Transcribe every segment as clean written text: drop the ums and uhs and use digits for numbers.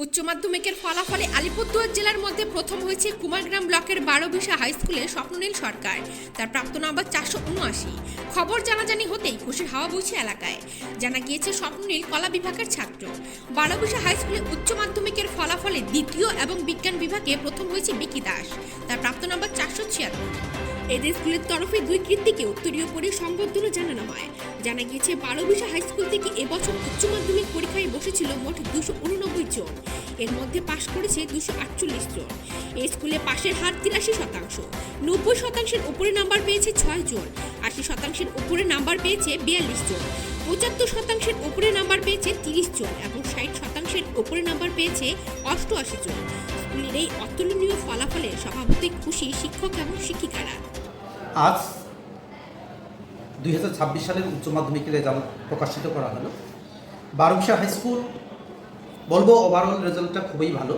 উচ্চ মাধ্যমিকের ফলাফলে আলিপুরদুয়ার জেলার মধ্যে প্রথম হয়েছে কুমারগ্রাম ব্লকের 12 হাই স্কুলে স্বপ্ননীল সরকার। তার প্রাপ্ত নম্বর 479। খবর জানাজানি হতেই খুশির হাওয়া বইছে এলাকায়। জানা গিয়েছে স্বপ্ননীল কলা বিভাগের ছাত্র। 12 হাই স্কুলে উচ্চ মাধ্যমিকের ফলাফলে দ্বিতীয় এবং বিজ্ঞান বিভাগে প্রথম হয়েছে বিকি দাস। তার প্রাপ্ত নম্বর 476। এদের স্কুলের তরফে দুই কৃতিকে উত্তরীয় পরে সংবর্ধনা জানানো হয়। জানা গিয়েছে 12 হাই স্কুল থেকে এবছর উচ্চ মাধ্যমিক পরীক্ষায় বসেছিল মোট 289 জন। এর মধ্যে পাশ করেছে 248 জন। এই স্কুলে পাশের হার 83%। 90%-এর উপরে নাম্বার পেয়েছে 6 জন। 80%-এর উপরে নাম্বার পেয়েছে 42 জন। 75%-এর উপরে নাম্বার পেয়েছে 30 জন এবং 60%-এর উপরে নাম্বার পেয়েছে 88 জন। স্কুলের এই অতুলনীয় ফলাফলে স্বভাবতই খুশি শিক্ষক এবং শিক্ষিকারা। আজ 2026 সালের উচ্চ মাধ্যমিকের রেজাল্ট প্রকাশিত করা হলো। 12 হাই স্কুল বলবো ওভারঅল রেজাল্টটা খুবই ভালো।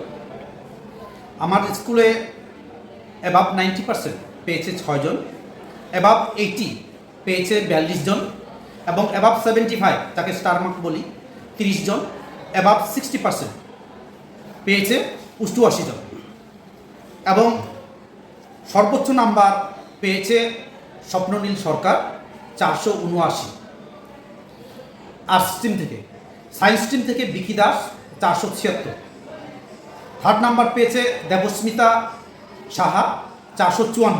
আমার স্কুলে অ্যাবাভ 90% পেয়েছে 6 জন, অ্যাবাভ 80 পেয়েছে 42 জন এবং অ্যাবাভ 75 তাকে স্টার মার্ক বলি 30 জন, অ্যাবাভ 60% পেয়েছে 88 জন এবং সর্বোচ্চ নাম্বার পেয়েছে স্বপ্ননীল সরকার 479। আর্টস স্ট্রিম থেকে, সায়েন্স স্ট্রিম থেকে বিকি দাস 476। থার্ড নাম্বার পেয়েছে দেবস্মিতা সাহা 454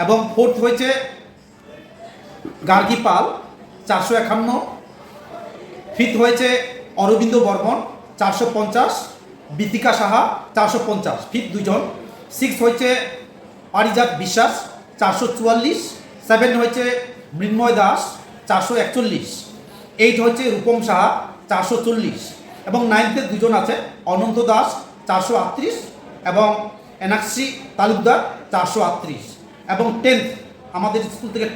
এবং ফোর্থ হয়েছে গার্গী পাল 451। ফিফথ হয়েছে অরবিন্দ বর্মন 450, বিতিকা সাহা 450, ফিফথ 2 জন। সিক্স হয়েছে পারিজাত বিশ্বাস 444, 7 হয়েছে মৃন্ময় দাস 441, 8 হয়েছে রূপম সাহা 440 এবং 9তে 2 জন আছে অনন্ত দাস 438 এবং এনাক্ষী তালুকদার 438 এবং 10th আমাদের স্কুল থেকে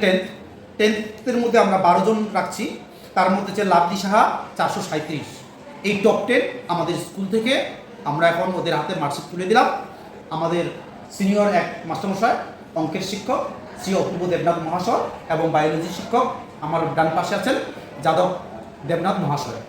10th মধ্যে আমরা 12 জন রাখছি। তার মধ্যে হচ্ছে লাভলি সাহা 437। এই টপ 10 আমাদের স্কুল থেকে। আমরা এখন ওদের হাতে মার্কশিট তুলে দিলাম। আমাদের সিনিয়র এক মাস্টারমশাই অঙ্কের শিক্ষক শ্রী অপূর্ব দেবনাথ মহাশয় এবং বায়োলজি শিক্ষক আমার ডান পাশে আছেন যাদব দেবনাথ মহাশয়।